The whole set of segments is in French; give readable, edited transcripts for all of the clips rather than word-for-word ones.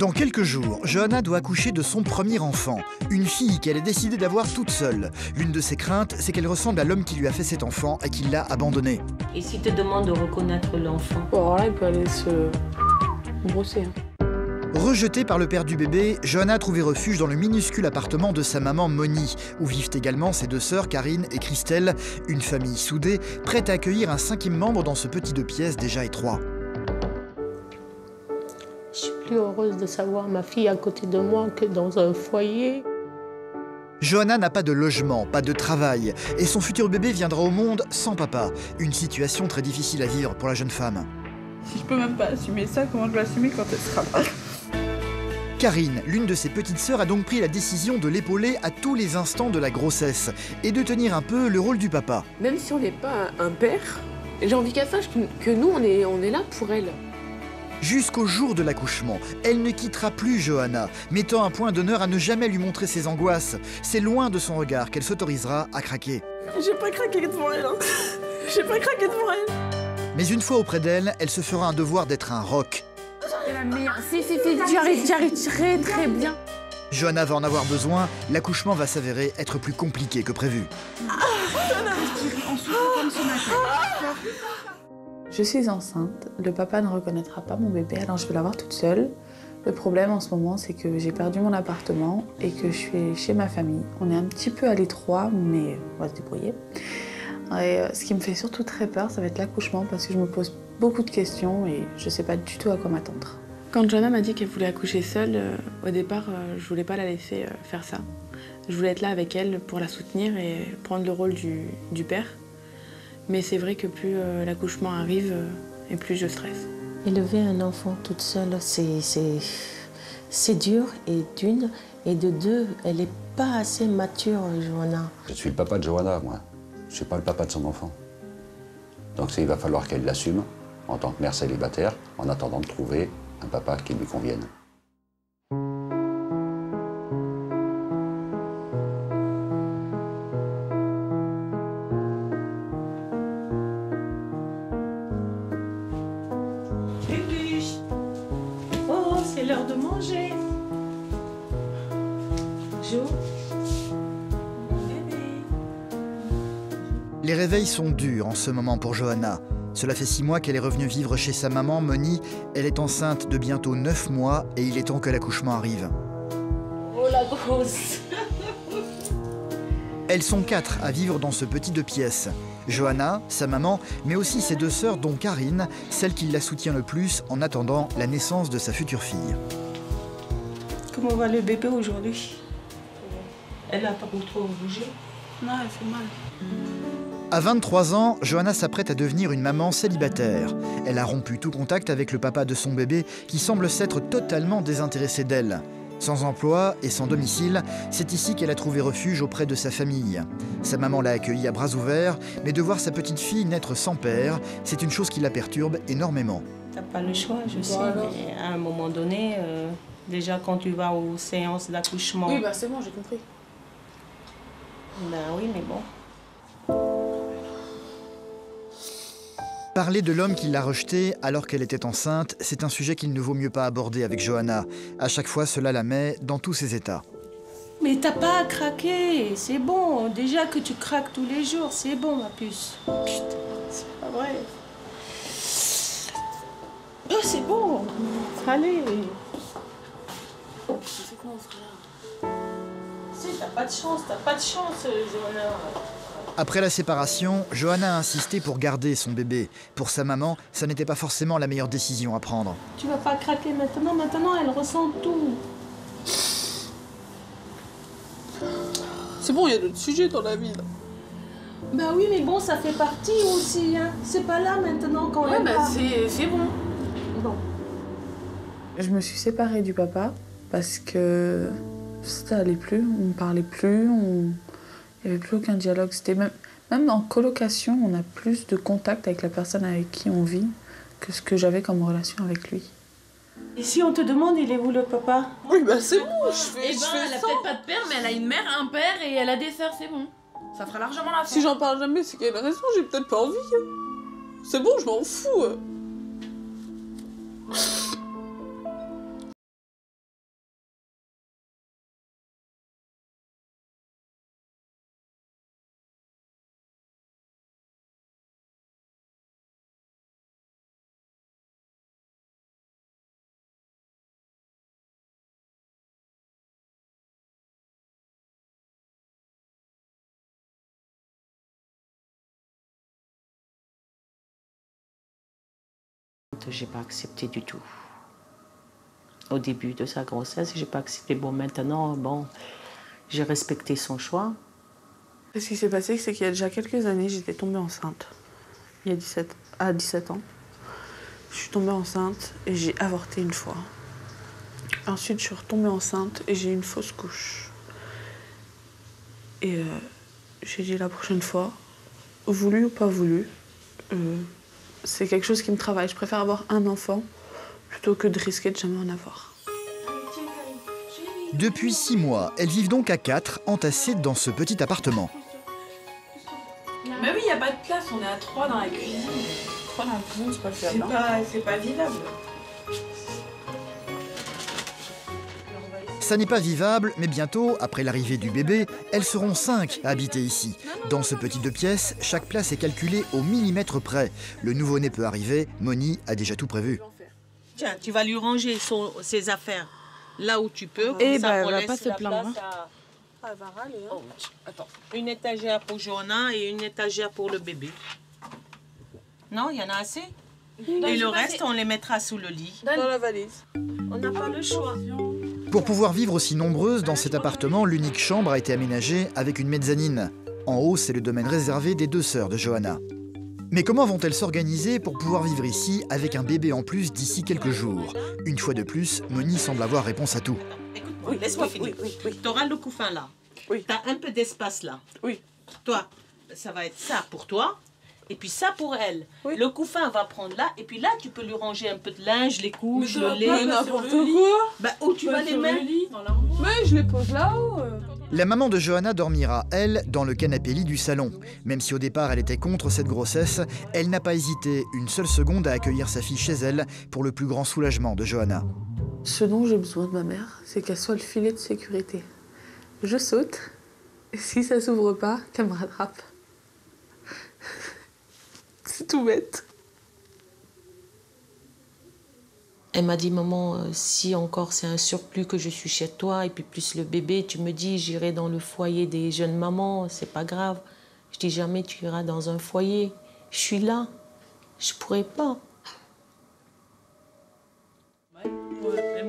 Dans quelques jours, Johanna doit accoucher de son premier enfant, une fille qu'elle a décidé d'avoir toute seule. L'une de ses craintes, c'est qu'elle ressemble à l'homme qui lui a fait cet enfant et qui l'a abandonnée. Et s'il te demande de reconnaître l'enfant? Bon, alors là, il peut aller se brosser. Rejetée par le père du bébé, Johanna a trouvé refuge dans le minuscule appartement de sa maman Moni, où vivent également ses deux sœurs Karine et Christelle, une famille soudée, prête à accueillir un cinquième membre dans ce petit 2 pièces déjà étroit. Je suis plus heureuse de savoir ma fille à côté de moi que dans un foyer. Johanna n'a pas de logement, pas de travail, et son futur bébé viendra au monde sans papa. Une situation très difficile à vivre pour la jeune femme. Si je peux même pas assumer ça, comment je vais assumer quand elle sera là? Karine, l'une de ses petites sœurs, a donc pris la décision de l'épauler à tous les instants de la grossesse et de tenir un peu le rôle du papa. Même si on n'est pas un père, j'ai envie qu'elle sache que nous, on est là pour elle. Jusqu'au jour de l'accouchement, elle ne quittera plus Johanna, mettant un point d'honneur à ne jamais lui montrer ses angoisses. C'est loin de son regard qu'elle s'autorisera à craquer. J'ai pas craqué devant elle, hein. J'ai pas craqué devant elle. Mais une fois auprès d'elle, elle se fera un devoir d'être un roc. C'est la meilleure. Si, j'arrive très bien. Johanna va en avoir besoin, l'accouchement va s'avérer être plus compliqué que prévu. Je suis enceinte, le papa ne reconnaîtra pas mon bébé, alors je vais l'avoir toute seule. Le problème en ce moment, c'est que j'ai perdu mon appartement et que je suis chez ma famille. On est un petit peu à l'étroit, mais on va se débrouiller. Et ce qui me fait surtout très peur, ça va être l'accouchement, parce que je me pose beaucoup de questions et je ne sais pas du tout à quoi m'attendre. Quand Johanna m'a dit qu'elle voulait accoucher seule, au départ, je voulais pas la laisser faire ça. Je voulais être là avec elle pour la soutenir et prendre le rôle du père. Mais c'est vrai que plus l'accouchement arrive, et plus je stresse. Élever un enfant toute seule, c'est dur, et d'une, et de deux, elle n'est pas assez mature, Johanna. Je suis le papa de Johanna, moi. Je ne suis pas le papa de son enfant. Donc il va falloir qu'elle l'assume en tant que mère célibataire, en attendant de trouver un papa qui lui convienne. Oh, c'est l'heure de manger. Jo. Bébé. Les réveils sont durs en ce moment pour Johanna. Cela fait 6 mois qu'elle est revenue vivre chez sa maman, Moni. Elle est enceinte de bientôt 9 mois et il est temps que l'accouchement arrive. Oh la grosse. Elles sont 4 à vivre dans ce petit 2 pièces. Johanna, sa maman, mais aussi ses 2 sœurs, dont Karine, celle qui la soutient le plus en attendant la naissance de sa future fille. Comment va le bébé aujourd'hui? Elle n'a pas trop bougé. Non, elle fait mal. À 23 ans, Johanna s'apprête à devenir une maman célibataire. Elle a rompu tout contact avec le papa de son bébé qui semble s'être totalement désintéressé d'elle. Sans emploi et sans domicile, c'est ici qu'elle a trouvé refuge auprès de sa famille. Sa maman l'a accueillie à bras ouverts, mais de voir sa petite fille naître sans père, c'est une chose qui la perturbe énormément. T'as pas le choix, je sais, mais à un moment donné, déjà quand tu vas aux séances d'accouchement... Oui, bah c'est bon, j'ai compris. Ben oui, mais bon. Parler de l'homme qui l'a rejetée alors qu'elle était enceinte, c'est un sujet qu'il ne vaut mieux pas aborder avec Johanna. À chaque fois, cela la met dans tous ses états. Mais t'as pas à craquer, c'est bon. Déjà que tu craques tous les jours, c'est bon, ma puce. Putain, c'est pas vrai. Oh, c'est bon. Allez. C'est quoi, on sera là? Si, t'as pas de chance, Johanna. Après la séparation, Johanna a insisté pour garder son bébé. Pour sa maman, ça n'était pas forcément la meilleure décision à prendre. Tu vas pas craquer maintenant, elle ressent tout. C'est bon, il y a d'autres sujets dans la vie, là. Bah oui, mais bon, ça fait partie aussi, hein. C'est pas là maintenant quand Ouais, elle bah part. c'est bon. Bon. Je me suis séparée du papa parce que ça allait plus, on ne parlait plus, il n'y avait plus aucun dialogue. C'était même en colocation, on a plus de contact avec la personne avec qui on vit que ce que j'avais comme relation avec lui. Et si on te demande, il est où le papa? Oui, bah c'est bon, je fais Elle a peut-être pas de père, mais elle a une mère, un père et elle a des sœurs, c'est bon. Ça fera largement l'affaire. Si j'en parle jamais, c'est qu'il y a une raison, j'ai peut-être pas envie. C'est bon, je m'en fous. j'ai pas accepté du tout. Au début de sa grossesse, j'ai pas accepté. Bon, maintenant, bon, j'ai respecté son choix. Ce qui s'est passé, c'est qu'il y a déjà quelques années, j'étais tombée enceinte. Il y a 17 ans. Je suis tombée enceinte et j'ai avorté une fois. Ensuite, je suis retombée enceinte et j'ai eu une fausse couche. Et j'ai dit la prochaine fois, voulu ou pas voulu, c'est quelque chose qui me travaille. Je préfère avoir un enfant plutôt que de risquer de jamais en avoir. Depuis 6 mois, elles vivent donc à 4, entassées dans ce petit appartement. Mais oui, il n'y a pas de place, on est à 3 dans la cuisine. 3 dans la cuisine, c'est pas fiable. C'est pas vivable. Ça n'est pas vivable, mais bientôt, après l'arrivée du bébé, elles seront 5 à habiter ici. Dans ce petit 2 pièces, chaque place est calculée au millimètre près. Le nouveau-né peut arriver, Moni a déjà tout prévu. Tiens, tu vas lui ranger ses affaires là où tu peux. Et ça, elle on va laisse pas se la plaindre. place à- Elle va râler. Oh, attends. Une étagère pour Johanna et une étagère pour le bébé. Non, il y en a assez. Et le reste, on les mettra sous le lit. Dans la valise. On n'a pas le choix. Pour pouvoir vivre aussi nombreuses dans cet appartement, l'unique chambre a été aménagée avec une mezzanine. En haut, c'est le domaine réservé des 2 sœurs de Johanna. Mais comment vont-elles s'organiser pour pouvoir vivre ici avec un bébé en plus d'ici quelques jours? Une fois de plus, Moni semble avoir réponse à tout. Écoute-moi, laisse-moi finir. Tu auras le couffin là. Oui. Tu as un peu d'espace là. Oui. Toi, ça va être ça pour toi. Et puis ça pour elle. Oui. Le couffin va prendre là. Et puis là, tu peux lui ranger un peu de linge, les couches, le lait. Mais n'importe quoi. Bah, où tu vas les mettre? Mais je les pose là-haut. La maman de Johanna dormira, elle, dans le canapé-lit du salon. Même si au départ elle était contre cette grossesse, elle n'a pas hésité une seule seconde à accueillir sa fille chez elle pour le plus grand soulagement de Johanna. Ce dont j'ai besoin de ma mère, c'est qu'elle soit le filet de sécurité. Je saute, et si ça s'ouvre pas, qu'elle me rattrape. C'est tout bête. Elle m'a dit, maman, si encore c'est un surplus que je suis chez toi, et puis plus le bébé, tu me dis, j'irai dans le foyer des jeunes mamans, c'est pas grave. Je dis, jamais tu iras dans un foyer. Je suis là. Je pourrais pas.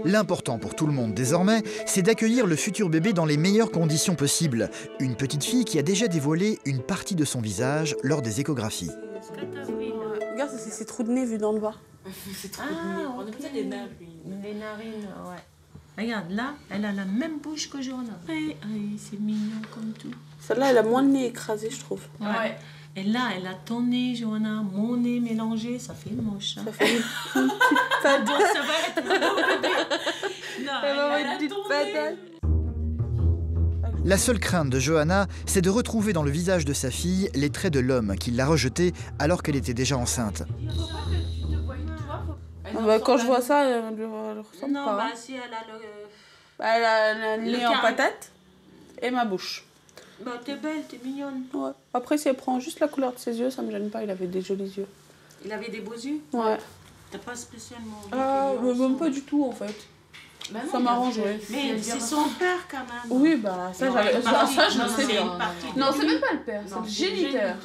L'important pour tout le monde désormais, c'est d'accueillir le futur bébé dans les meilleures conditions possibles. Une petite fille qui a déjà dévoilé une partie de son visage lors des échographies. Regarde, c'est ses trous de nez vus d'en bas. C'est trop mignon. On est peut-être des narines. Les narines, ouais. Regarde, là, elle a la même bouche que Johanna. C'est mignon comme tout. Celle-là, elle a moins le nez écrasé, je trouve. Ouais. Et là, elle a ton nez, Johanna, mon nez mélangé, ça fait moche. Hein. Ça fait une Ça va être un beau bébé. Non, elle a petite ton patate. La seule crainte de Johanna, c'est de retrouver dans le visage de sa fille les traits de l'homme qui l'a rejetée alors qu'elle était déjà enceinte. Quand je vois ça, elle ressemble Non, pas. bah si elle a le... Elle a le nez en carré. patate et ma bouche. Bah t'es belle, t'es mignonne. Ouais. Après, si elle prend juste la couleur de ses yeux, ça me gêne pas. Il avait des jolis yeux. Il avait des beaux yeux. Ouais. T'as pas spécialement... Même pas du tout, en fait. Ça m'arrange, ouais. Mais c'est son père quand même. Oui, bah ça, Non, j'avais... une ça, partie- je non, le sais c'est bien. une partie de Non, c'est lui. même pas le père, c'est le géniteur.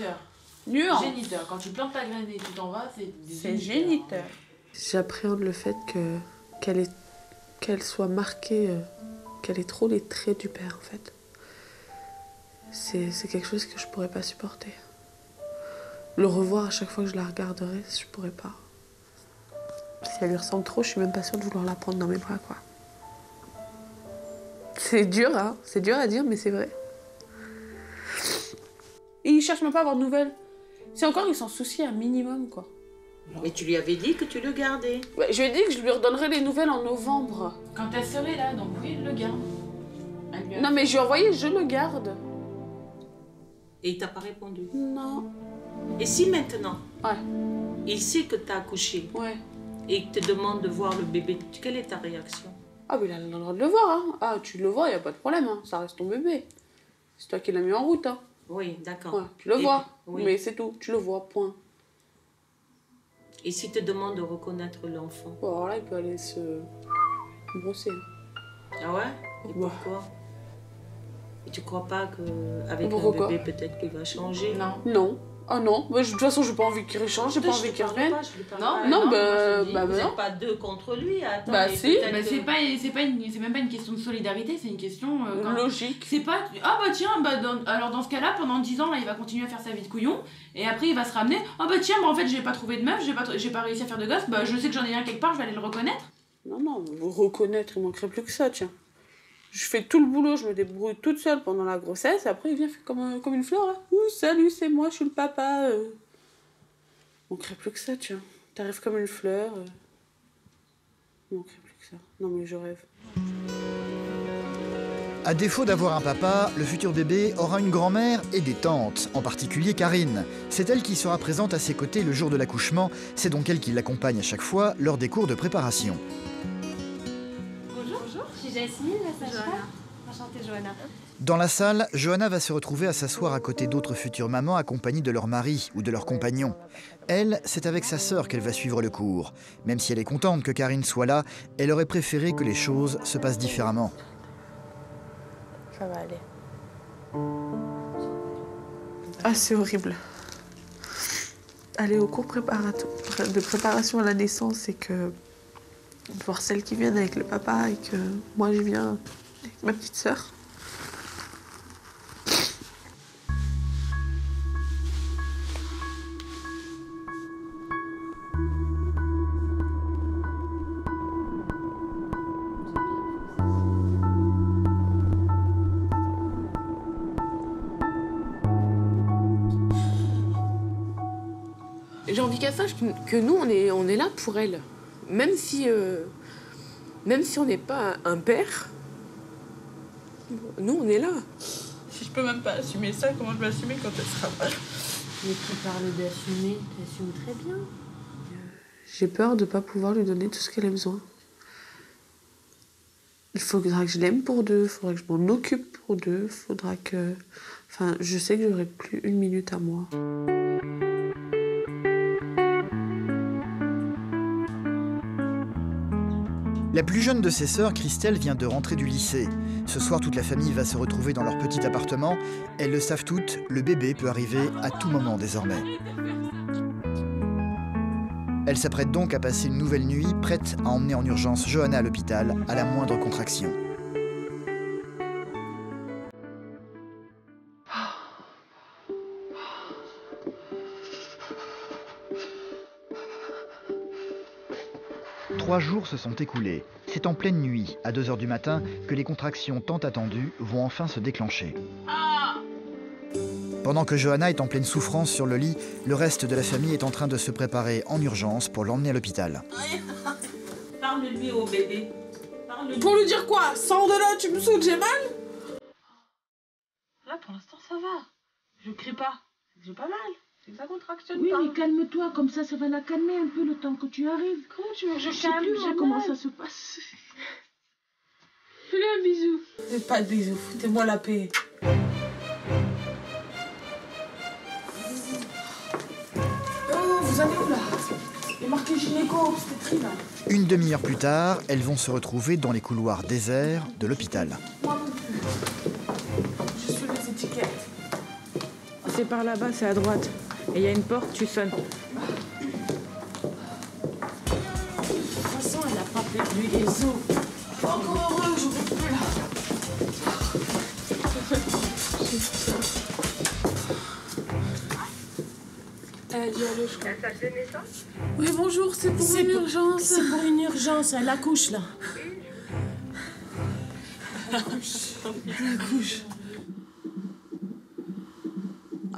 Nuance. Géniteur. Quand tu plantes ta graine et tu t'en vas, c'est des C'est géniteur. J'appréhende le fait qu'elle soit marquée, qu'elle ait trop les traits du père, en fait. C'est quelque chose que je pourrais pas supporter. Le revoir à chaque fois que je la regarderai, je pourrais pas. Si elle lui ressemble trop, je suis même pas sûre de vouloir la prendre dans mes bras, quoi. C'est dur, hein. C'est dur à dire, mais c'est vrai. Et il cherche même pas à avoir de nouvelles. C'est encore, il s'en soucie un minimum, quoi. Mais tu lui avais dit que tu le gardais. Ouais, je lui ai dit que je lui redonnerais les nouvelles en novembre. Quand elle serait là, donc oui, le garde. Non, mais je lui ai envoyé, je le garde. Et il t'a pas répondu. Non. Et si maintenant, Ouais. il sait que t'as accouché Ouais. et il te demande de voir le bébé, quelle est ta réaction? Ah, mais il a le droit de le voir, hein. Ah, tu le vois, y a pas de problème, hein. Ça reste ton bébé. C'est toi qui l'as mis en route, hein. Oui, d'accord. Ouais, tu le Et- vois. oui. Mais c'est tout, tu le vois, point. Et s'il te demande de reconnaître l'enfant? Bon, alors là, il peut aller se brosser. Ah ouais? Et Bah. pourquoi? Et tu crois pas qu'avec Pourquoi un bébé, peut-être qu'il va changer? Non. Non. Oh non, bah, de toute façon, j'ai pas envie qu'il change, j'ai pas envie qu'il revienne. Non, bah vous non. n'êtes pas deux contre lui. Attends, Bah si. Bah, c'est même pas une question de solidarité, c'est une question... Logique. C'est pas... Ah bah tiens, alors dans ce cas-là, pendant 10 ans, là, il va continuer à faire sa vie de couillon, et après il va se ramener, ah bah tiens, en fait j'ai pas trouvé de meuf, j'ai pas réussi à faire de gosse, bah je sais que j'en ai un quelque part, je vais aller le reconnaître. Non, vous reconnaître, il manquerait plus que ça, tiens. Je fais tout le boulot, je me débrouille toute seule pendant la grossesse, et après il vient faire comme une fleur, là. Ouh, salut, c'est moi, je suis le papa. Il manquerait plus que ça, tiens. T'arrives comme une fleur. Il manquerait plus que ça. Non mais je rêve. À défaut d'avoir un papa, le futur bébé aura une grand-mère et des tantes, en particulier Karine. C'est elle qui sera présente à ses côtés le jour de l'accouchement, c'est donc elle qui l'accompagne à chaque fois lors des cours de préparation. Bonjour, je suis Jasmine, la sage-femme. Enchantée, Johanna. Dans la salle, Johanna va se retrouver à s'asseoir à côté d'autres futures mamans accompagnées de leur mari ou de leur compagnon. Elle, c'est avec sa sœur qu'elle va suivre le cours. Même si elle est contente que Karine soit là, elle aurait préféré que les choses se passent différemment. Ça va aller. Ah, c'est horrible. Aller au cours de préparation à la naissance et que voir celles qui viennent avec le papa et que moi je viens avec ma petite sœur. J'ai envie qu'elle sache que nous, on est là pour elle. Même si on n'est pas un père, nous, on est là. Si je peux même pas assumer ça, comment je vais assumer quand elle sera pas là? Mais tu parles d'assumer, t'assumes très bien. J'ai peur de ne pas pouvoir lui donner tout ce qu'elle a besoin. Il faudra que je l'aime pour deux, il faudra que je m'en occupe pour deux, il faudra que... Enfin, je sais que j'aurai plus une minute à moi. La plus jeune de ses sœurs, Christelle, vient de rentrer du lycée. Ce soir, toute la famille va se retrouver dans leur petit appartement. Elles le savent toutes, le bébé peut arriver à tout moment désormais. Elle s'apprête donc à passer une nouvelle nuit, prête à emmener en urgence Johanna à l'hôpital à la moindre contraction. Trois jours se sont écoulés. C'est en pleine nuit, à 2 h du matin, que les contractions tant attendues vont enfin se déclencher. Pendant que Johanna est en pleine souffrance sur le lit, le reste de la famille est en train de se préparer en urgence pour l'emmener à l'hôpital. Parle-lui au bébé. Parle-lui. Pour lui dire quoi? Sors de là, tu me sautes, j'ai mal? Là, pour l'instant, ça va. Je crie pas. J'ai pas mal. C'est que ça contractionne Oui, pas. mais calme-toi, comme ça va la calmer un peu le temps que tu arrives. Comment tu veux que je Je sais calme? plus J'ai comment mal. ça se passe. Fais-lui un bisou. Faites pas de bisous, foutez-moi la paix. Oh, vous allez où là? Il est marqué gynéco, obstétrique là. Une demi-heure plus tard, elles vont se retrouver dans les couloirs déserts de l'hôpital. Moi non plus. Je suis les étiquettes. C'est par là-bas, c'est à droite. Et il y a une porte, tu sonnes. De toute façon, elle n'a pas perdu les os. Encore heureux, j'en peux plus là. Elle a dit allô, je crois. Oui, bonjour, c'est pour une urgence. C'est pour une urgence, elle accouche là. Elle accouche.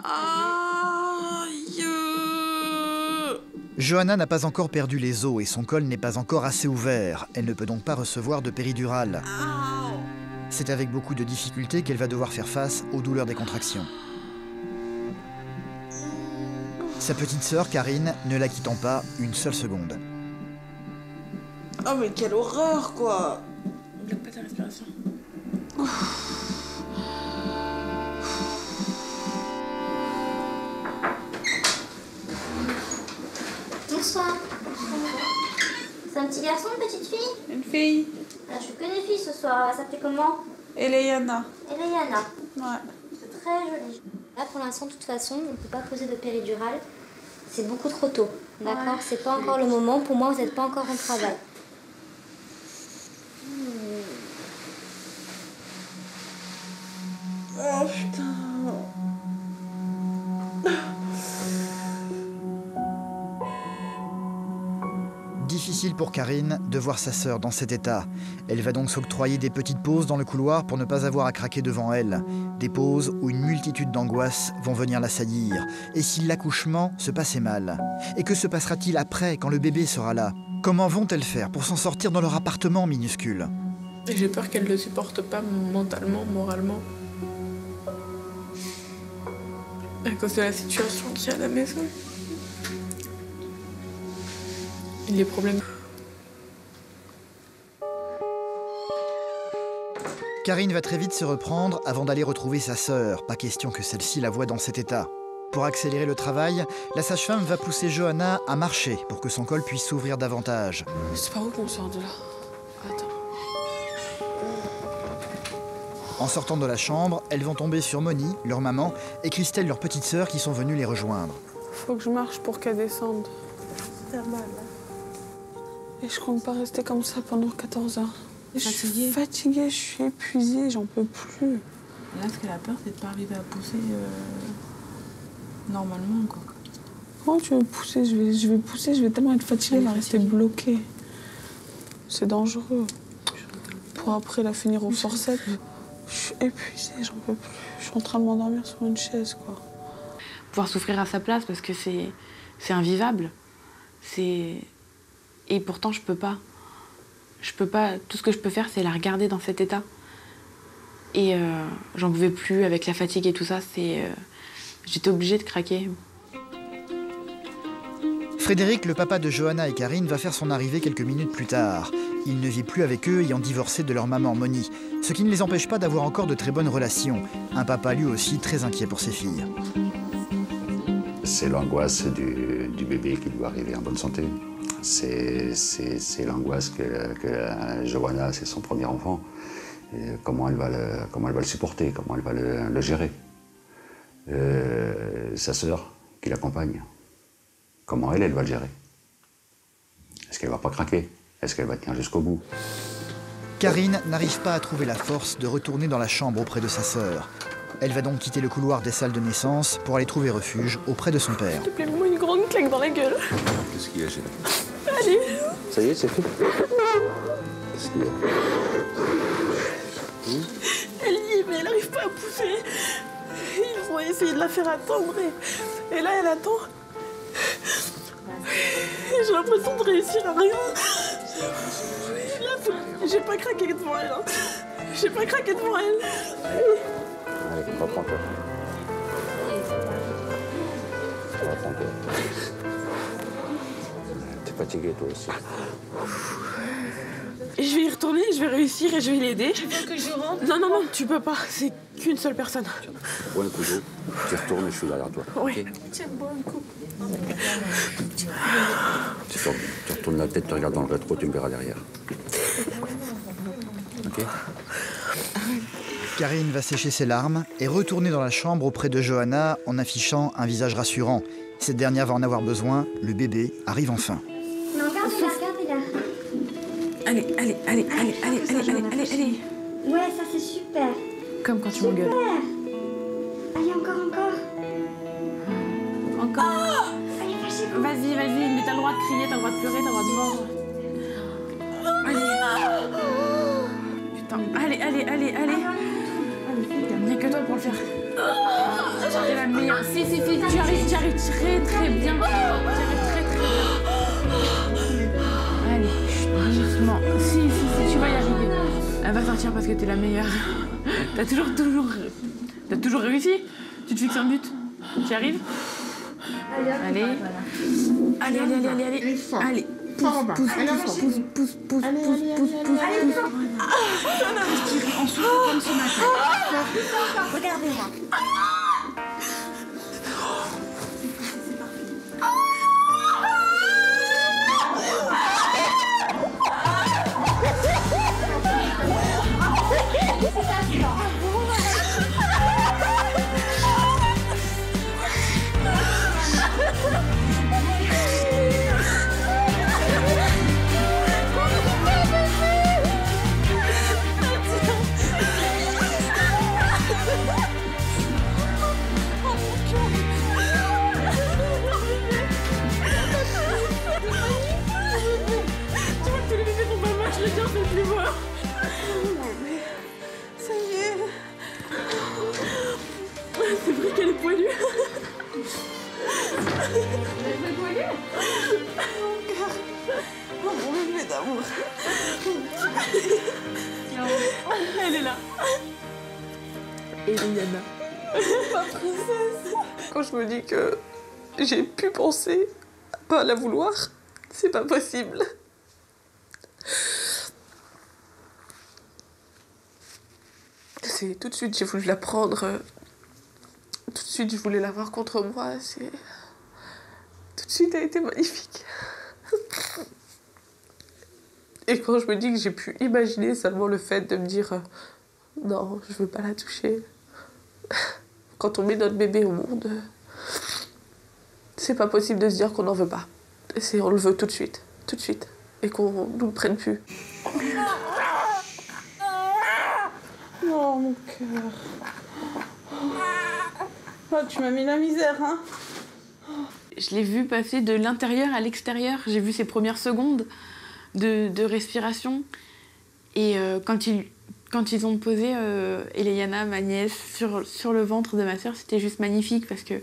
Aïe! Johanna n'a pas encore perdu les os et son col n'est pas encore assez ouvert. Elle ne peut donc pas recevoir de péridurale. C'est avec beaucoup de difficultés qu'elle va devoir faire face aux douleurs des contractions. Sa petite sœur, Karine, ne la quittant pas une seule seconde. Oh, mais quelle horreur, quoi! Bloque pas ta respiration. Bonsoir. C'est un petit garçon, une petite fille? Une fille, Ah, je fais que des filles ce soir. Elle va s'appeler comment? Eliana. Eliana. Ouais. C'est très joli. Là, pour l'instant, de toute façon, on ne peut pas poser de péridurale. C'est beaucoup trop tôt, d'accord? Ouais. C'est pas encore le moment. Pour moi, vous n'êtes pas encore en travail. Oh putain. Difficile pour Karine de voir sa sœur dans cet état. Elle va donc s'octroyer des petites pauses dans le couloir pour ne pas avoir à craquer devant elle. Des pauses où une multitude d'angoisses vont venir l'assaillir. Et si l'accouchement se passait mal? Et que se passera-t-il après, quand le bébé sera là? Comment vont-elles faire pour s'en sortir dans leur appartement minuscule? Et j'ai peur qu'elle ne le supporte pas mentalement, moralement. À cause de la situation qu'il y a à la maison. Et les problèmes. Karine va très vite se reprendre avant d'aller retrouver sa sœur. Pas question que celle-ci la voie dans cet état. Pour accélérer le travail, la sage-femme va pousser Johanna à marcher pour que son col puisse s'ouvrir davantage. C'est par où qu'on sort de là? Attends. En sortant de la chambre, elles vont tomber sur Moni, leur maman, et Christelle, leur petite sœur, qui sont venues les rejoindre. Faut que je marche pour qu'elle descende. T'as mal, là. Et je compte pas rester comme ça pendant 14 heures. Je Fatiguée. suis fatiguée, je suis épuisée, j'en peux plus. Là, ce qu'elle a peur, c'est de pas arriver à pousser normalement, quoi. Comment tu veux pousser? Je vais pousser, je vais tellement être fatiguée, elle va rester bloquée. C'est dangereux. Pour après la finir au forceps. Je suis épuisée, j'en peux plus. Je suis en train de m'endormir sur une chaise, quoi. Pouvoir souffrir à sa place, parce que c'est invivable. Et pourtant, je peux pas. Je peux pas. Tout ce que je peux faire, c'est la regarder dans cet état. Et j'en pouvais plus avec la fatigue et tout ça. J'étais obligée de craquer. Frédéric, le papa de Johanna et Karine, va faire son arrivée quelques minutes plus tard. Il ne vit plus avec eux, ayant divorcé de leur maman Moni, ce qui ne les empêche pas d'avoir encore de très bonnes relations. Un papa lui aussi très inquiet pour ses filles. C'est l'angoisse du bébé qui doit arriver en bonne santé. C'est l'angoisse que Johanna, c'est son premier enfant. Et comment elle va le supporter, comment elle va le gérer. Sa sœur qui l'accompagne, comment elle va le gérer. Est-ce qu'elle va pas craquer? Est-ce qu'elle va tenir jusqu'au bout? Karine n'arrive pas à trouver la force de retourner dans la chambre auprès de sa sœur. Elle va donc quitter le couloir des salles de naissance pour aller trouver refuge auprès de son père. S'il te plaît, mets-moi une grande claque dans la gueule. Qu'est-ce qu'il y a, chérie? Allez. Ça y est, c'est fait? Qu'est-ce qu'il y a? Elle y est, mais elle n'arrive pas à pousser. Ils ont essayé de la faire attendre et là, elle attend. J'ai l'impression de réussir à rien. Là, j'ai pas craqué devant elle. Hein. J'ai pas craqué devant elle. Allez, reprends-toi. Reprends-toi. T'es fatigué, toi aussi. Je vais y retourner, je vais réussir et je vais l'aider. Tu veux que je rentre? Non, non, non, tu peux pas. C'est qu'une seule personne. Bois un coup d'eau, tu retournes et je suis derrière toi. Oui. Okay? Tiens, bois un coup. Tu retournes la tête, tu regardes dans le rétro, tu me verras derrière. Ok? Karine va sécher ses larmes et retourner dans la chambre auprès de Johanna en affichant un visage rassurant. Cette dernière va en avoir besoin, le bébé arrive enfin. Non, regardez-la. Allez. Ouais, ça c'est super. Comme quand tu m'engueules. Allez, encore. Encore. Allez, fâchez-vous. Vas-y, mais t'as le droit de crier, t'as le droit de pleurer, t'as le droit de mordre. Putain, allez. Il n'y a que toi pour le faire. T'es la meilleure. Si, tu arrives très bien. Tu arrives très bien. Allez, doucement. Si, tu vas y arriver. Elle va sortir parce que t'es la meilleure. T'as toujours réussi. Tu te fixes un but. Tu y arrives. Allez. Allez. Pousse. En souffle comme ce matin. Regardez-moi. J'en peux plus voir. Ça y est. C'est vrai qu'elle est poilue. Elle est poilue. Mon cœur. Oh mon bébé d'amour. Elle est là. Eliana. Ma princesse. Quand je me dis que j'ai pu penser à pas la vouloir, c'est pas possible. C'est tout de suite, j'ai voulu la prendre. Tout de suite, je voulais l'avoir contre moi. Tout de suite, elle a été magnifique. Et quand je me dis que j'ai pu imaginer seulement le fait de me dire non, je veux pas la toucher. Quand on met notre bébé au monde, c'est pas possible de se dire qu'on n'en veut pas. On le veut tout de suite, et qu'on nous le prenne plus. Oh mon cœur. Oh, tu m'as mis la misère, hein. Je l'ai vu passer de l'intérieur à l'extérieur. J'ai vu ses premières secondes de respiration. Et quand ils ont posé Eliana, ma nièce, sur le ventre de ma sœur, c'était juste magnifique parce que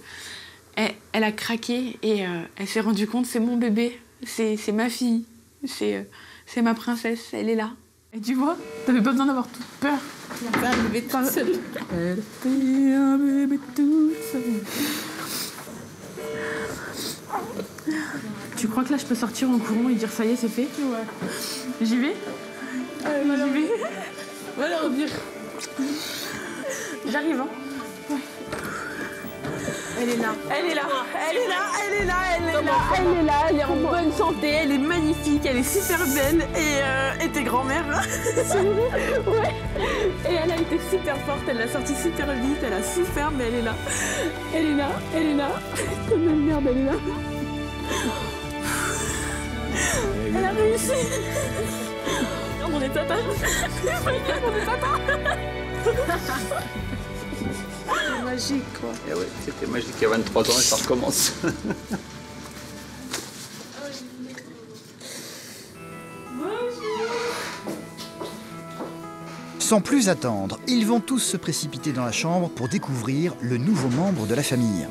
elle a craqué et elle s'est rendue compte, c'est mon bébé, c'est ma fille, c'est ma princesse, elle est là. Et tu vois, t'avais pas besoin d'avoir toute peur. Elle fait un bébé toute seule. Elle fait un bébé toute seule. Tu crois que là je peux sortir en courant et dire ça y est, c'est fait? Ouais. J'y vais? J'y vais. Va leur dire. J'arrive, hein. Elle est là. Elle est là, elle est là, elle est là, elle est là, elle est là, elle est en bonne santé, elle est magnifique, elle est super belle et tes grand-mères. Ouais. Et elle a été super forte, elle l'a sortie super vite, elle a souffert, mais elle est là. Elle est là, elle est là. Comme une merde, elle est là. Elle a réussi. On est tata. On est tata. C'est magique, quoi. Et ouais, c'était magique il y a 23 ans et ça recommence. Sans plus attendre, ils vont tous se précipiter dans la chambre pour découvrir le nouveau membre de la famille.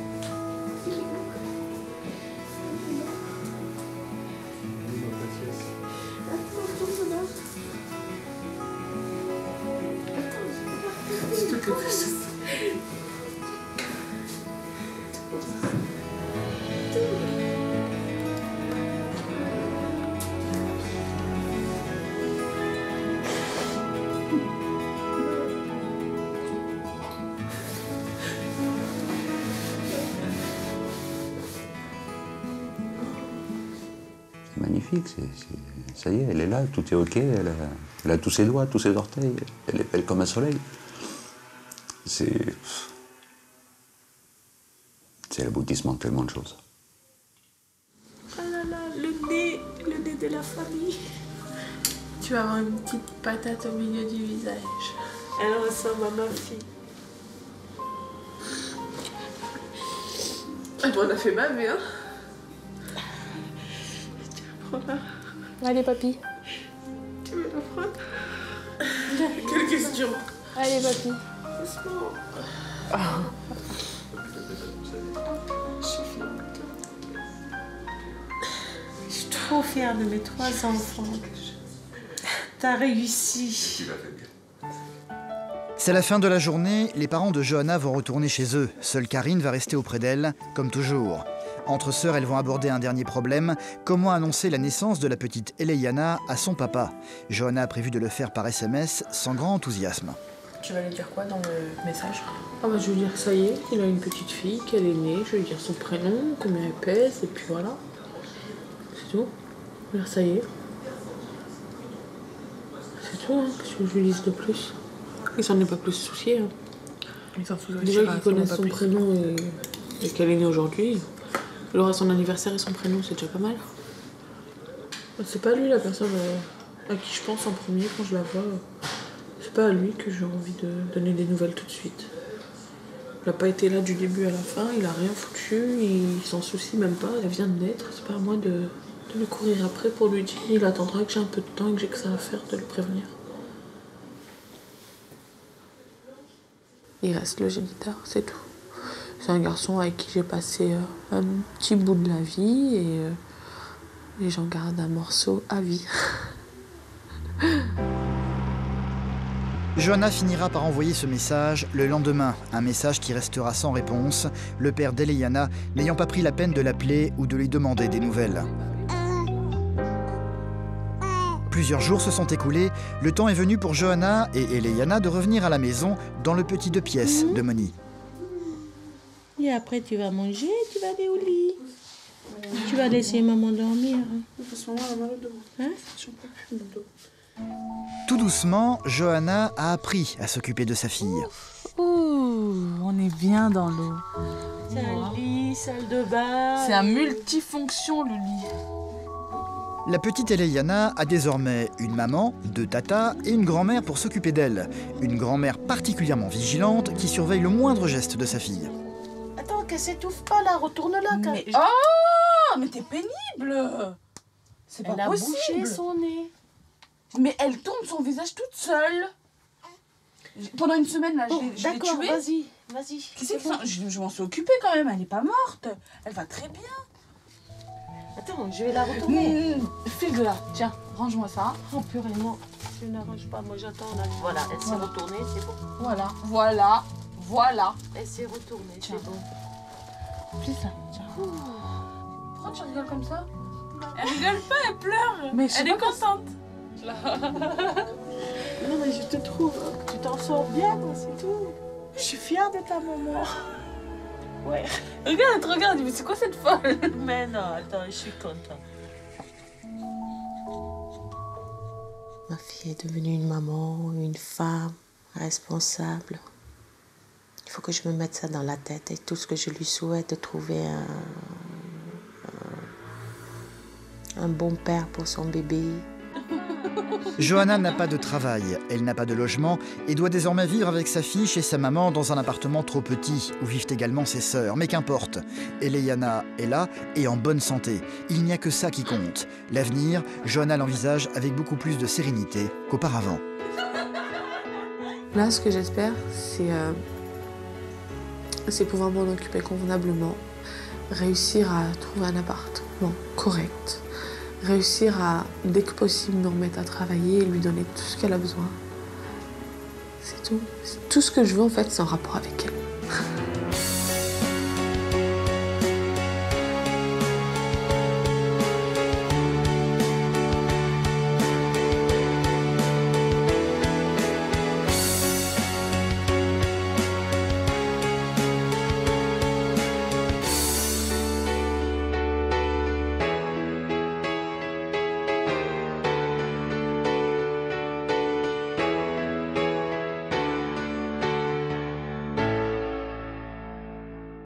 Magnifique, ça y est, elle est là, tout est ok, elle a tous ses doigts, tous ses orteils, elle est belle comme un soleil. C'est l'aboutissement de tellement de choses. Ah là là, le nez de la famille. Tu vas avoir une petite patate au milieu du visage. Elle ressemble à ma fille. Ah bon, on a fait baver, hein. Allez, papy. Tu veux la prendre? Quelle question? Allez, papy. Doucement. Je suis trop fière de mes 3 enfants. T'as réussi. C'est la fin de la journée, les parents de Johanna vont retourner chez eux. Seule Karine va rester auprès d'elle, comme toujours. Entre sœurs, elles vont aborder un dernier problème, comment annoncer la naissance de la petite Eliana à son papa. Johanna a prévu de le faire par SMS sans grand enthousiasme. Tu vas lui dire quoi dans le message? Ah bah je vais dire ça y est, il a une petite fille, qu'elle est née, je vais lui dire son prénom, combien elle pèse, et puis voilà. C'est tout. Je vais dire ça y est. C'est tout, hein, qu'est-ce que je lui dise de plus? Il s'en est pas plus soucié. Hein. Déjà qu'il connaisse son prénom et qu'elle est née aujourd'hui. Il aura son anniversaire et son prénom, c'est déjà pas mal. C'est pas lui la personne à qui je pense en premier quand je la vois. C'est pas à lui que j'ai envie de donner des nouvelles tout de suite. Il n'a pas été là du début à la fin, il a rien foutu, il s'en soucie même pas, elle vient de naître, c'est pas à moi de de lui courir après pour lui dire. Il attendra que j'ai un peu de temps et que j'ai que ça à faire de le prévenir. Il reste le géniteur, c'est tout. C'est un garçon avec qui j'ai passé un petit bout de la vie et j'en garde un morceau à vie. Johanna finira par envoyer ce message le lendemain, un message qui restera sans réponse, le père d'Eleyana n'ayant pas pris la peine de l'appeler ou de lui demander des nouvelles. Plusieurs jours se sont écoulés, le temps est venu pour Johanna et Eleyana de revenir à la maison dans le petit 2 pièces de Moni. Et après tu vas manger, tu vas aller au lit. Tu vas laisser maman dormir. Hein? Tout doucement, Johanna a appris à s'occuper de sa fille. Ouh, on est bien dans l'eau. Salle lit, salle de bain. C'est un multifonction, le lit. La petite Eleyana a désormais une maman, 2 tatas et une grand-mère pour s'occuper d'elle. Une grand-mère particulièrement vigilante qui surveille le moindre geste de sa fille. Attends, qu'elle s'étouffe pas là, retourne-la. Mais... Oh, mais t'es pénible. C'est pas possible. Elle a bouché son nez. Mais elle tourne son visage toute seule. Pendant une semaine, là, je l'ai tuée. Vas-y. Qu'est-ce que je m'en suis occupée quand même, elle n'est pas morte. Elle va très bien. Attends, je vais la retourner. File de là, tiens, range-moi ça. Oh purée, non. Je n'arrange pas, moi j'attends là. Voilà, elle s'est retournée, c'est bon. Voilà. Elle s'est retournée, c'est bon. File ça, tiens. Pourquoi tu rigoles comme ça? Elle rigole pas, elle pleure. Mais elle est contente. Non mais je te trouve, tu t'en sors bien, moi, c'est tout. Je suis fière de ta maman. Ouais. Regarde, elle te regarde, mais c'est quoi cette folle? Mais non, attends, je suis contente. Ma fille est devenue une maman, une femme responsable. Il faut que je me mette ça dans la tête et tout ce que je lui souhaite, de trouver un bon père pour son bébé. Johanna n'a pas de travail, elle n'a pas de logement et doit désormais vivre avec sa fille chez sa maman dans un appartement trop petit où vivent également ses sœurs. Mais qu'importe, Eleyana est là et en bonne santé. Il n'y a que ça qui compte. L'avenir, Johanna l'envisage avec beaucoup plus de sérénité qu'auparavant. Là, ce que j'espère, c'est pouvoir m'en occuper convenablement, réussir à trouver un appartement correct, réussir à, dès que possible, nous remettre à travailler et lui donner tout ce qu'elle a besoin. C'est tout. Tout ce que je veux, en fait, c'est en rapport avec elle.